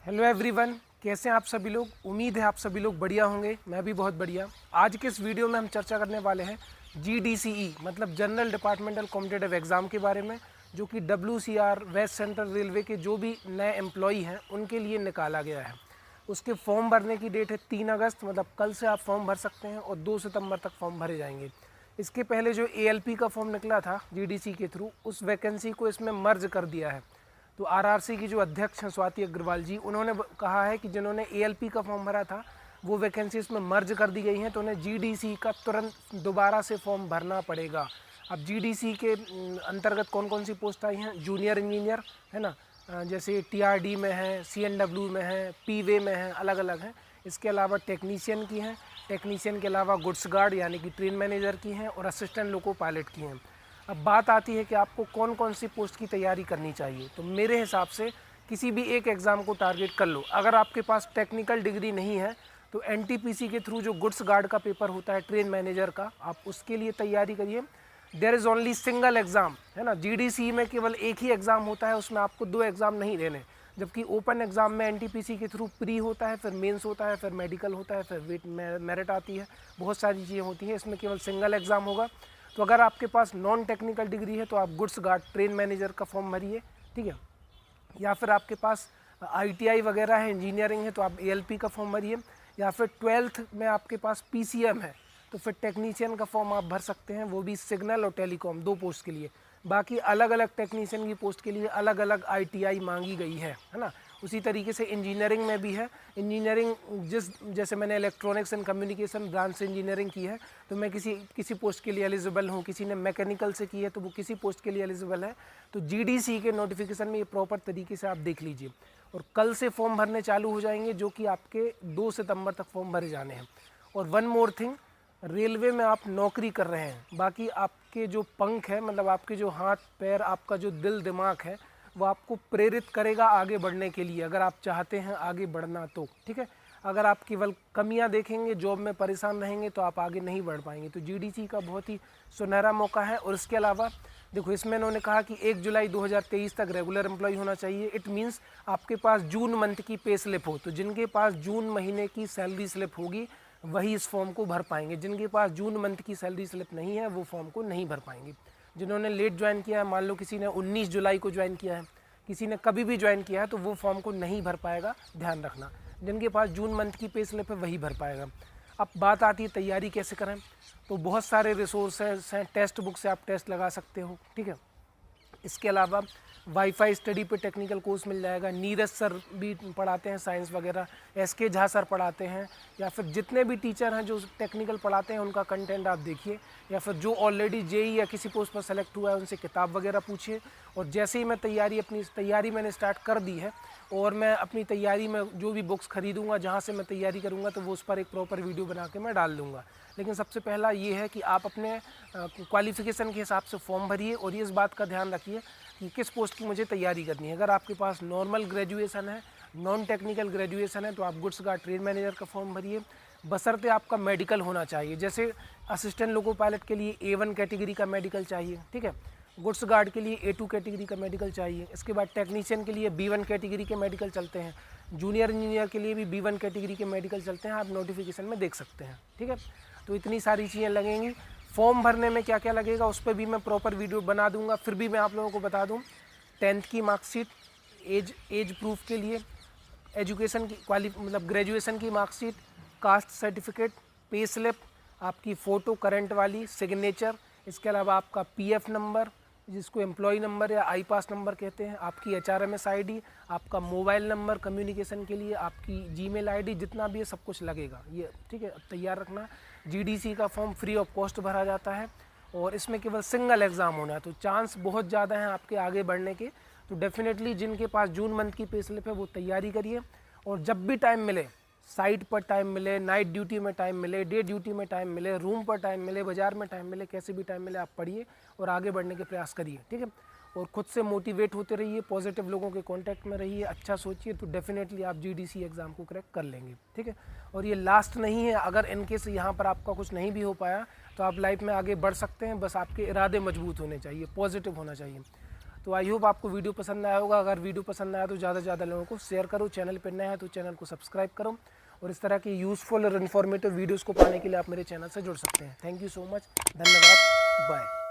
Hello everyone, कैसे हैं आप सभी लोग। उम्मीद है आप सभी लोग बढ़िया होंगे। मैं भी बहुत बढ़िया। आज के इस वीडियो में हम चर्चा करने वाले हैं GDCE मतलब जनरल डिपार्टमेंटल कॉम्पिटिटिव एग्ज़ाम के बारे में, जो कि WCR वेस्ट सेंट्रल रेलवे के जो भी नए एम्प्लॉई हैं उनके लिए निकाला गया है। उसके फॉर्म भरने की डेट है 3 अगस्त, मतलब कल से आप फॉर्म भर सकते हैं और 2 सितंबर तक फॉर्म भरे जाएंगे। इसके पहले जो ALP का फॉर्म निकला था GDC के थ्रू, उस वैकेंसी को इसमें मर्ज कर दिया है। तो RRC की जो अध्यक्ष हैं स्वाति अग्रवाल जी, उन्होंने कहा है कि जिन्होंने ALP का फॉर्म भरा था वो वैकेंसी इसमें मर्ज कर दी गई हैं, तो उन्हें GDC का तुरंत दोबारा से फॉर्म भरना पड़ेगा। अब GDC के अंतर्गत कौन कौन सी पोस्ट आई हैं? जूनियर इंजीनियर है ना, जैसे TRD में है, CNW में है, PWay में है, अलग अलग हैं। इसके अलावा टेक्नीशियन की हैं, टेक्नीशियन के अलावा गुड्स गार्ड यानी कि ट्रेन मैनेजर की हैं, और असिस्टेंट लोको पायलट की हैं। अब बात आती है कि आपको कौन कौन सी पोस्ट की तैयारी करनी चाहिए। तो मेरे हिसाब से किसी भी एक एग्ज़ाम को टारगेट कर लो। अगर आपके पास टेक्निकल डिग्री नहीं है तो NTPC के थ्रू जो गुड्स गार्ड का पेपर होता है ट्रेन मैनेजर का, आप उसके लिए तैयारी करिए। There is only single exam, है ना। GDC में केवल एक ही एग्ज़ाम होता है, उसमें आपको 2 एग्ज़ाम नहीं देने। जबकि ओपन एग्ज़ाम में NTPC के थ्रू प्री होता है, फिर मेंस होता है, फिर मेडिकल होता है, फिर वेट मेरिट आती है, बहुत सारी चीज़ें होती हैं। इसमें केवल सिंगल एग्ज़ाम होगा। तो अगर आपके पास नॉन टेक्निकल डिग्री है तो आप गुड्स गार्ड ट्रेन मैनेजर का फॉर्म भरिए, ठीक है। या फिर आपके पास ITI वगैरह है, इंजीनियरिंग है, तो आप ALP का फॉर्म भरिए। या फिर 12th में आपके पास PCM है तो फिर टेक्नीशियन का फॉर्म आप भर सकते हैं, वो भी सिग्नल और टेलीकॉम 2 पोस्ट के लिए। बाकी अलग अलग टेक्नीशियन की पोस्ट के लिए अलग अलग ITI मांगी गई है ना। उसी तरीके से इंजीनियरिंग में भी है। इंजीनियरिंग जैसे मैंने इलेक्ट्रॉनिक्स एंड कम्युनिकेशन ब्रांच से इंजीनियरिंग की है तो मैं किसी पोस्ट के लिए एलिजिबल हूँ। किसी ने मैकेनिकल से की है तो वो किसी पोस्ट के लिए एलिजिबल है। तो GDC के नोटिफिकेशन में ये प्रॉपर तरीके से आप देख लीजिए। और कल से फॉर्म भरने चालू हो जाएंगे, जो कि आपके 2 सितंबर तक फॉर्म भरे जाने हैं। और वन मोर थिंग, रेलवे में आप नौकरी कर रहे हैं, बाकी आपके जो पंख है, मतलब आपके जो हाथ पैर, आपका जो दिल दिमाग है, वो आपको प्रेरित करेगा आगे बढ़ने के लिए, अगर आप चाहते हैं आगे बढ़ना तो, ठीक है। अगर आप केवल कमियां देखेंगे, जॉब में परेशान रहेंगे, तो आप आगे नहीं बढ़ पाएंगे। तो GDC का बहुत ही सुनहरा मौका है। और इसके अलावा देखो, इसमें इन्होंने कहा कि 1 जुलाई 2023 तक रेगुलर एम्प्लॉय होना चाहिए। इट मीन्स आपके पास जून मंथ की पे स्लिप हो। तो जिनके पास जून महीने की सैलरी स्लिप होगी वही इस फॉर्म को भर पाएंगे। जिनके पास जून मंथ की सैलरी स्लिप नहीं है वो फॉर्म को नहीं भर पाएंगे। जिन्होंने लेट ज्वाइन किया है, मान लो किसी ने 19 जुलाई को ज्वाइन किया है, किसी ने कभी भी ज्वाइन किया है, तो वो फॉर्म को नहीं भर पाएगा, ध्यान रखना। जिनके पास जून मंथ की पे स्लिप है वही भर पाएगा। अब बात आती है तैयारी कैसे करें। तो बहुत सारे रिसोर्सेस हैं, टेक्स्ट बुक से आप टेस्ट लगा सकते हो, ठीक है। इसके अलावा वाईफाई स्टडी पे टेक्निकल कोर्स मिल जाएगा। नीरज सर भी पढ़ाते हैं साइंस वगैरह, SK झा सर पढ़ाते हैं, या फिर जितने भी टीचर हैं जो टेक्निकल पढ़ाते हैं उनका कंटेंट आप देखिए। या फिर जो ऑलरेडी JEE या किसी पोस्ट पर सेलेक्ट हुआ है उनसे किताब वगैरह पूछिए। और जैसे ही मैं अपनी तैयारी मैंने स्टार्ट कर दी है, और मैं अपनी तैयारी में जो भी बुक्स खरीदूंगा, जहाँ से मैं तैयारी करूँगा, तो वो उस पर एक प्रॉपर वीडियो बना के मैं डाल दूँगा। लेकिन सबसे पहला ये है कि आप अपने क्वालिफ़िकेशन के हिसाब से फॉर्म भरिए, और ये इस बात का ध्यान रखिए कि किस पोस्ट की मुझे तैयारी करनी है। अगर आपके पास नॉर्मल ग्रेजुएशन है, नॉन टेक्निकल ग्रेजुएशन है, तो आप गुड्स गार्ड ट्रेन मैनेजर का फॉर्म भरिए, बशर्ते आपका मेडिकल होना चाहिए। जैसे असिस्टेंट लोको पायलट के लिए A1 कैटेगरी का मेडिकल चाहिए, ठीक है। गुड्स गार्ड के लिए A2 कैटेगरी का मेडिकल चाहिए। इसके बाद टेक्नीशियन के लिए B1 कैटेगरी के मेडिकल चलते हैं। जूनियर इंजीनियर के लिए भी B1 कैटेगरी के मेडिकल चलते हैं, आप नोटिफिकेशन में देख सकते हैं, ठीक है। तो इतनी सारी चीज़ें लगेंगी। फॉर्म भरने में क्या क्या लगेगा उस पर भी मैं प्रॉपर वीडियो बना दूंगा। फिर भी मैं आप लोगों को बता दूं, 10th की मार्कशीट, एज प्रूफ के लिए, एजुकेशन की मतलब ग्रेजुएशन की marksheet, caste certificate, pay slip, आपकी फ़ोटो करंट वाली, सिग्नेचर, इसके अलावा आपका PF नंबर जिसको एम्प्लॉय नंबर या IPAS नंबर कहते हैं, आपकी HRMS ID, आपका मोबाइल नंबर कम्युनिकेशन के लिए, आपकी Gmail ID, जितना भी है सब कुछ लगेगा ये, ठीक है। तैयार रखना। GDC का फॉर्म फ्री ऑफ कॉस्ट भरा जाता है, और इसमें केवल सिंगल एग्ज़ाम होना है, तो चांस बहुत ज़्यादा हैं आपके आगे बढ़ने के। तो डेफिनेटली जिनके पास जून मंथ की पे स्लिप है वो तैयारी करिए। और जब भी टाइम मिले, साइट पर टाइम मिले, नाइट ड्यूटी में टाइम मिले, डे ड्यूटी में टाइम मिले, रूम पर टाइम मिले, बाजार में टाइम मिले, कैसे भी टाइम मिले, आप पढ़िए और आगे बढ़ने के प्रयास करिए, ठीक है। और खुद से मोटिवेट होते रहिए, पॉजिटिव लोगों के कांटेक्ट में रहिए, अच्छा सोचिए, तो डेफिनेटली आप GDC एग्ज़ाम को क्रैक कर लेंगे, ठीक है। और ये लास्ट नहीं है। अगर इनकेस यहाँ पर आपका कुछ नहीं भी हो पाया तो आप लाइफ में आगे बढ़ सकते हैं, बस आपके इरादे मजबूत होने चाहिए, पॉजिटिव होना चाहिए। तो आई होप आपको वीडियो पसंद आया होगा। अगर वीडियो पसंद आया तो ज़्यादा से ज़्यादा लोगों को शेयर करो। चैनल पर नया है तो चैनल को सब्सक्राइब करो, और इस तरह की यूज़फुल और इन्फॉर्मेटिव वीडियोज़ को पाने के लिए आप मेरे चैनल से जुड़ सकते हैं। थैंक यू सो मच, धन्यवाद, बाय।